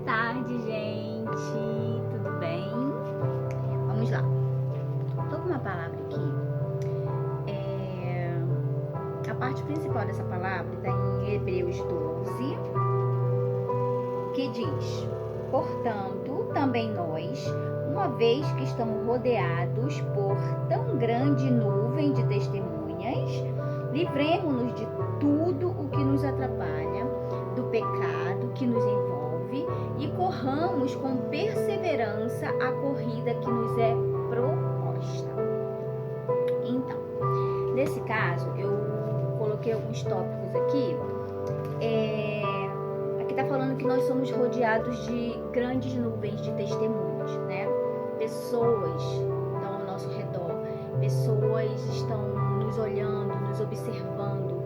tarde, gente. Tudo bem? Vamos lá. Tô com uma palavra aqui. A parte principal dessa palavra está em Hebreus 12, que diz: portanto, também nós, uma vez que estamos rodeados por tão grande nuvem de testemunhas, livremo-nos de tudo o que nos atrapalha, do pecado que nos envolve, e corramos com perseverança a corrida que nos é proposta. Então, nesse caso, eu coloquei alguns tópicos aqui. Aqui tá falando que nós somos rodeados de grandes nuvens de testemunhas, né? Pessoas estão ao nosso redor, pessoas estão nos olhando, nos observando,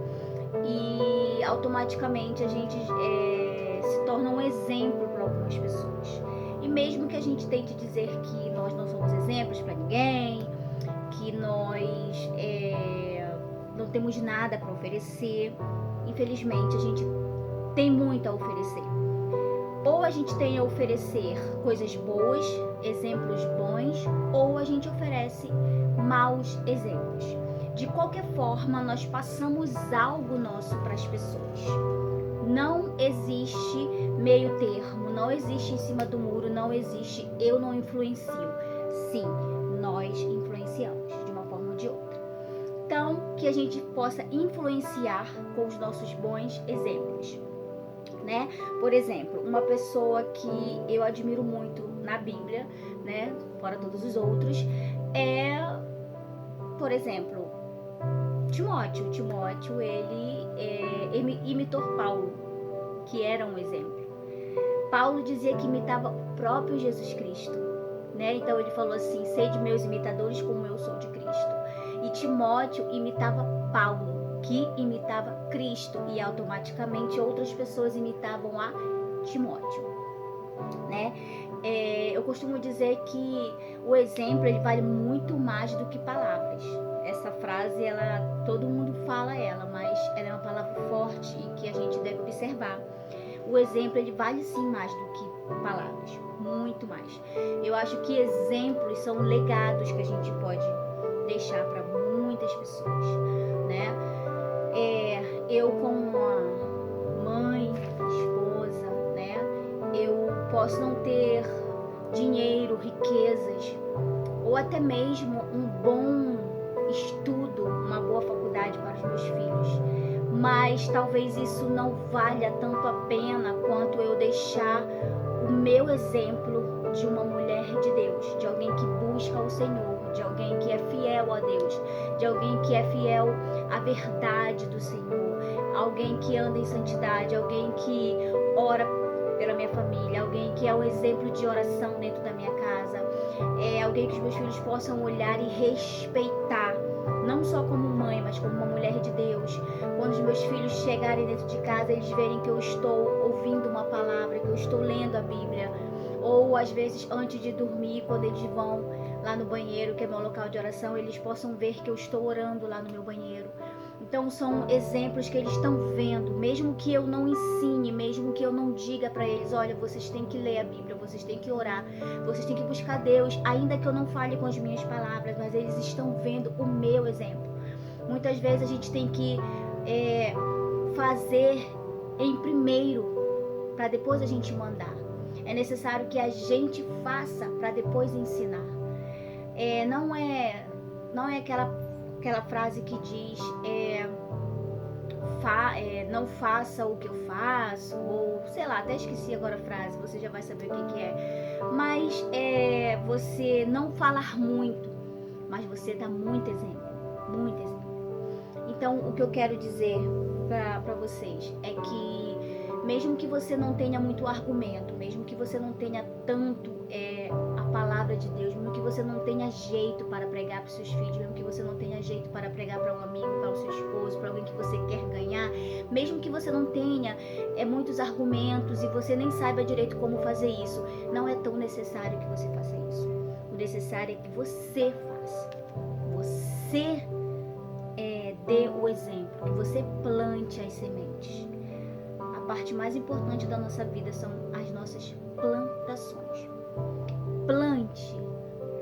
e automaticamente a gente se torna um exemplo para algumas pessoas. E mesmo que a gente tente dizer que nós não somos exemplos para ninguém, que nós não temos nada para oferecer, infelizmente a gente tem muito a oferecer. Ou a gente tem a oferecer coisas boas, exemplos bons, ou a gente oferece maus exemplos. De qualquer forma, nós passamos algo nosso para as pessoas. Não existe meio termo, não existe em cima do muro, não existe eu não influencio. Sim, nós influenciamos de uma forma ou de outra. Então, que a gente possa influenciar com os nossos bons exemplos, né? Por exemplo, uma pessoa que eu admiro muito na Bíblia, né? Fora todos os outros, é, por exemplo, Timóteo. Timóteo, ele imitou Paulo, que era um exemplo. Paulo dizia que imitava o próprio Jesus Cristo, né? Então ele falou assim: sede meus imitadores como eu sou de Cristo. E Timóteo imitava Paulo, que imitava Cristo, e automaticamente outras pessoas imitavam a Timóteo, né? Eu costumo dizer que o exemplo ele vale muito mais do que palavras. Essa frase, todo mundo fala ela, mas ela é uma palavra forte e que a gente deve observar. O exemplo ele vale sim mais do que palavras, muito mais. Eu acho que exemplos são legados que a gente pode deixar para muitas pessoas, né? Eu como uma mãe, esposa, né? Eu posso não ter dinheiro, riquezas, ou até mesmo um bom estudo, uma boa faculdade para os meus filhos, mas talvez isso não valha tanto a pena quanto eu deixar o meu exemplo de uma mulher de Deus, de alguém que busca o Senhor, de alguém que é fiel a Deus, de alguém que é fiel à verdade do Senhor, alguém que anda em santidade, alguém que ora pela minha família, alguém que é um exemplo de oração dentro da minha casa, alguém que os meus filhos possam olhar e respeitar, não só como mãe, mas como uma mulher de Deus. Quando os meus filhos chegarem dentro de casa, eles verem que eu estou ouvindo uma palavra, que eu estou lendo a Bíblia, ou às vezes antes de dormir, quando eles vão lá no banheiro, que é meu local de oração, eles possam ver que eu estou orando lá no meu banheiro. Então são exemplos que eles estão vendo, mesmo que eu não ensine, mesmo que eu não diga para eles: olha, vocês têm que ler a Bíblia, vocês têm que orar, vocês têm que buscar Deus, ainda que eu não fale com as minhas palavras, mas eles estão vendo o meu exemplo. Muitas vezes a gente tem que fazer em primeiro, para depois a gente mandar. É necessário que a gente faça para depois ensinar. Não é aquela frase que diz não faça o que eu faço, ou sei lá, até esqueci agora a frase, você já vai saber o que é. Mas você não falar muito, mas você dá muito exemplo, muito exemplo. Então o que eu quero dizer para vocês é que mesmo que você não tenha muito argumento, mesmo que você não tenha tanto a palavra de Deus, mesmo que você não tenha jeito para pregar para os seus filhos, mesmo que você não tenha jeito para pregar para um amigo, para o seu esposo, para alguém que você quer ganhar, mesmo que você não tenha muitos argumentos e você nem saiba direito como fazer isso, não é tão necessário que você faça isso. O necessário é que você faça. Você dê o exemplo, que você plante as sementes. A parte mais importante da nossa vida são as nossas nossas plantações.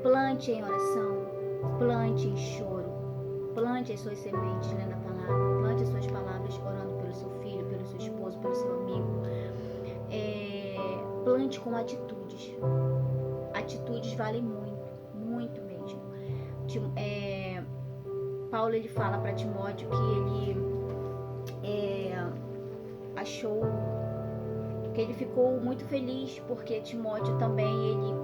Plante em oração, plante em choro, plante as suas sementes lendo a palavra, plante as suas palavras orando pelo seu filho, pelo seu esposo, pelo seu amigo. Plante com atitudes. Atitudes valem muito, muito mesmo. Paulo ele fala para Timóteo que ele achou que ele ficou muito feliz porque Timóteo também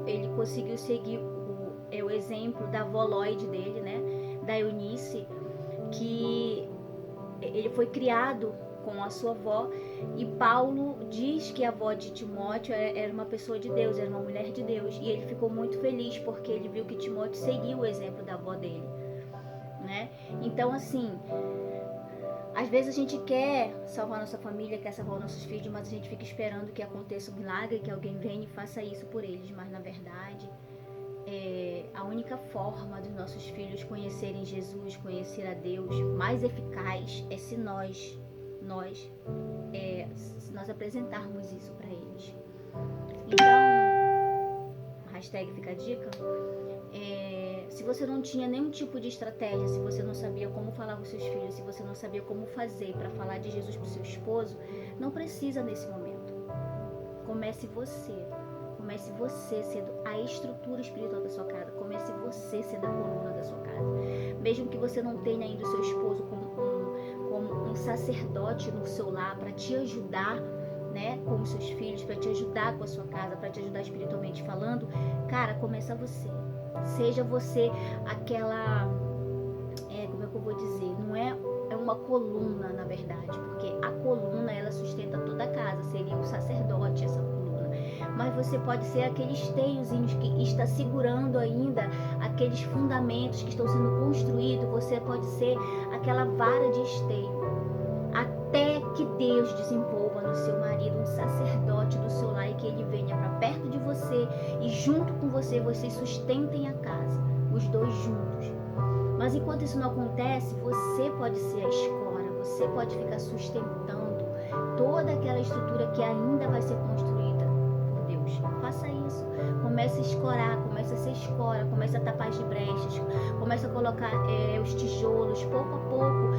ele conseguiu seguir o exemplo da avó Lloyd dele, né, da Eunice, que ele foi criado com a sua avó, e Paulo diz que a avó de Timóteo era uma pessoa de Deus, era uma mulher de Deus, e ele ficou muito feliz porque ele viu que Timóteo seguiu o exemplo da avó dele, né? Então, assim, às vezes a gente quer salvar nossa família, quer salvar nossos filhos, mas a gente fica esperando que aconteça um milagre, que alguém venha e faça isso por eles, mas na verdade a única forma dos nossos filhos conhecerem Jesus, conhecer a Deus, mais eficaz é se nós apresentarmos isso para eles. Então, hashtag fica a dica, se você não tinha nenhum tipo de estratégia, se você não sabia como falar com seus filhos, se você não sabia como fazer para falar de Jesus para o seu esposo, não precisa nesse momento. Comece você sendo a estrutura espiritual da sua casa. Comece você sendo a coluna da sua casa. Mesmo que você não tenha ainda o seu esposo como um sacerdote no seu lar para te ajudar, né, com os seus filhos, para te ajudar com a sua casa, para te ajudar espiritualmente falando, cara, começa você. Seja você aquela, como é que eu vou dizer, não é uma coluna, na verdade, porque a coluna, ela sustenta toda a casa, seria o sacerdote essa coluna. Mas você pode ser aqueles esteiozinhos que está segurando ainda aqueles fundamentos que estão sendo construídos. Você pode ser aquela vara de esteio, até que Deus desenvolva no seu marido um sacerdote do seu lar e que ele venha para perto de você e junto com você, vocês sustentem a casa, os dois juntos. Mas enquanto isso não acontece, você pode ser a escora, você pode ficar sustentando toda aquela estrutura que ainda vai ser construída por Deus. Faça isso. Comece a escorar, comece a ser escora, comece a tapar as brechas, comece a colocar os tijolos, pouco a pouco.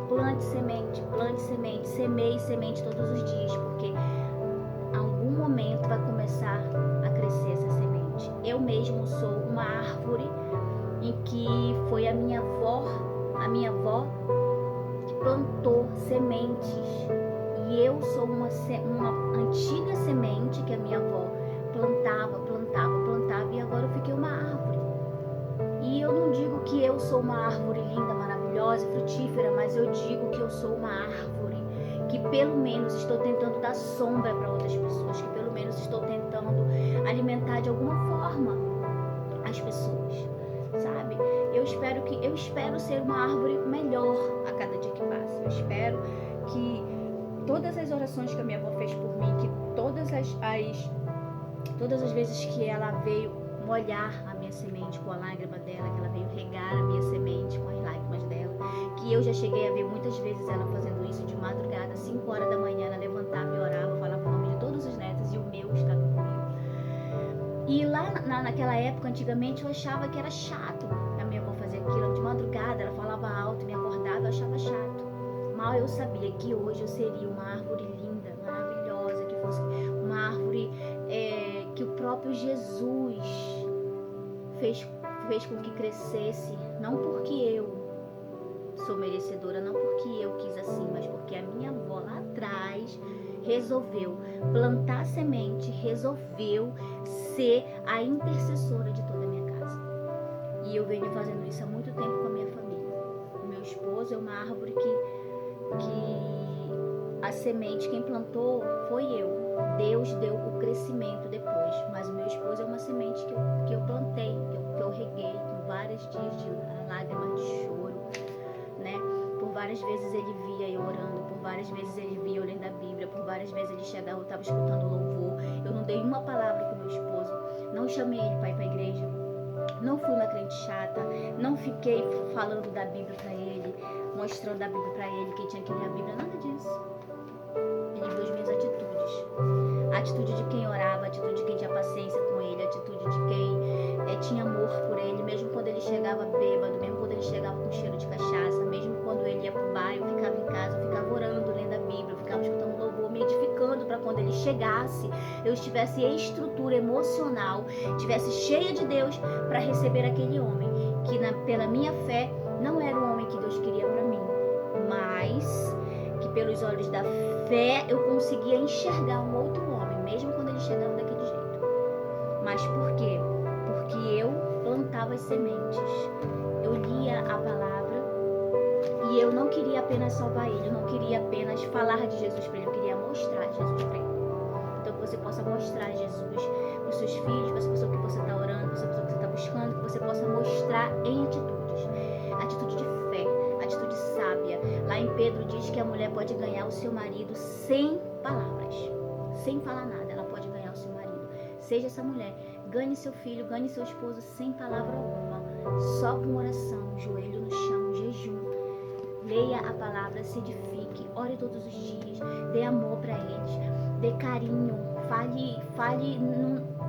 Plante semente, semeie semente todos os dias, porque em algum momento vai começar a crescer essa semente. Eu mesmo sou uma árvore em que foi a minha avó que plantou sementes, e eu sou uma antiga semente que a minha avó plantava, e agora eu fiquei uma árvore. E eu não digo que eu sou uma árvore linda, maravilhosa, frutífera, mas eu digo que eu sou uma árvore que pelo menos estou tentando dar sombra para outras pessoas, que pelo menos estou tentando alimentar de alguma forma as pessoas, sabe? Eu espero ser uma árvore melhor a cada dia que passa. Eu espero que todas as orações que a minha avó fez por mim, que todas as vezes que ela veio molhar a minha semente com a lágrima dela, que ela veio regar a minha semente com as lágrimas dela, que eu já cheguei a ver muitas vezes ela fazendo isso de madrugada, 5 horas da manhã, ela levantava e orava, falava o nome de todos os netos, e o meu estava comigo. E lá naquela época, antigamente, eu achava que era chato a minha avó fazer aquilo de madrugada, ela falava alto, me acordava, eu achava chato. Mal eu sabia que hoje eu seria uma árvore linda, maravilhosa, que fosse uma árvore que o próprio Jesus fez com que crescesse, não porque eu sou merecedora, não porque eu quis assim, mas porque a minha avó lá atrás resolveu plantar semente, resolveu ser a intercessora de toda a minha casa. E eu venho fazendo isso há muito tempo com a minha família. O meu esposo é uma árvore que a semente, quem plantou foi eu. Deus deu o crescimento depois, mas o meu esposo é uma semente que eu plantei, que eu reguei com vários dias de lágrimas, de choro, né? Por várias vezes ele via eu orando, por várias vezes ele via eu lendo a Bíblia, por várias vezes ele chegava, eu estava escutando louvor, eu não dei uma palavra com meu esposo, não chamei ele para ir para a igreja, não fui uma crente chata, não fiquei falando da Bíblia para ele, mostrando a Bíblia para ele, que tinha que ler a Bíblia, nada disso. Ele viu as minhas atitudes. atitude de quem orava, atitude de quem tinha paciência com ele, atitude de quem tinha amor por ele, mesmo quando ele chegava bêbado, mesmo quando ele chegava com cheiro de cachaça, mesmo quando ele ia pro bar, eu ficava em casa, eu ficava orando, lendo a Bíblia, eu ficava escutando louvor, me edificando para quando ele chegasse, eu estivesse em estrutura emocional, estivesse cheia de Deus para receber aquele homem, que pela minha fé não era o homem que Deus queria para mim, mas que pelos olhos da fé eu conseguia enxergar um outro homem, mesmo quando ele chegava daquele jeito. Mas por quê? Porque eu plantava as sementes, eu lia a palavra e eu não queria apenas salvar ele, eu não queria apenas falar de Jesus para ele, eu queria mostrar Jesus para ele. Então que você possa mostrar Jesus para os seus filhos, para essa pessoa que você está orando, para essa pessoa que você está buscando, que você possa mostrar em atitudes, atitude de fé, atitude sábia. Lá em Pedro diz que a mulher pode ganhar o seu marido sem palavras, sem falar nada, ela pode ganhar o seu marido. Seja essa mulher, ganhe seu filho, ganhe seu esposo sem palavra alguma, só com oração, joelho no chão, jejum. Leia a palavra, se edifique, ore todos os dias, dê amor para eles, dê carinho, fale,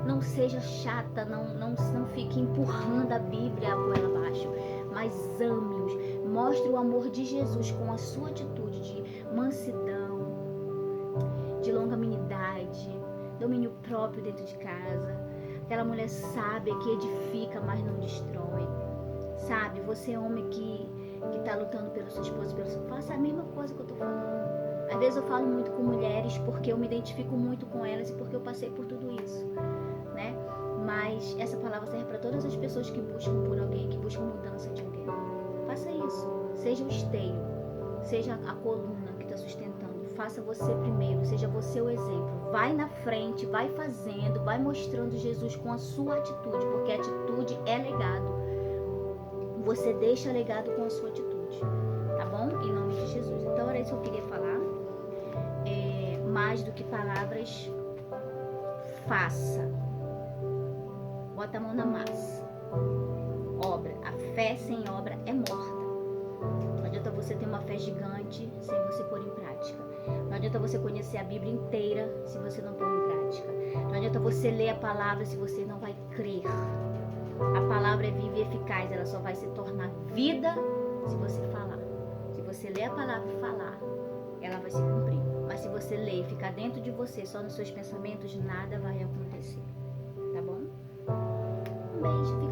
não seja chata, não fique empurrando a Bíblia por ela abaixo, mas ame-os, mostre o amor de Jesus com a sua atitude de mansidão, de longanimidade, domínio próprio dentro de casa, aquela mulher sábia que edifica, mas não destrói, sabe? Você é homem que tá lutando pelo seu esposo, faça a mesma coisa que eu tô falando. Às vezes eu falo muito com mulheres porque eu me identifico muito com elas e porque eu passei por tudo isso, né? Mas essa palavra serve para todas as pessoas que buscam por alguém, que buscam mudança de alguém. Faça isso, seja o esteio, seja a coluna que está sustentando. Faça você primeiro, seja você o exemplo. Vai na frente, vai fazendo, vai mostrando Jesus com a sua atitude, porque a atitude é legado. Você deixa legado com a sua atitude, tá bom? Em nome de Jesus. Então era isso que eu queria falar. Mais do que palavras, faça. Bota a mão na massa. Obra. A fé sem obra é morta. Não adianta você ter uma fé gigante sem você pôr em prática. Não adianta você conhecer a Bíblia inteira se você não pôr em prática. Não adianta você ler a palavra se você não vai crer. A palavra é viva e eficaz, ela só vai se tornar vida se você falar. Se você ler a palavra e falar, ela vai se cumprir. Mas se você ler e ficar dentro de você, só nos seus pensamentos, nada vai acontecer. Tá bom? Um beijo, fica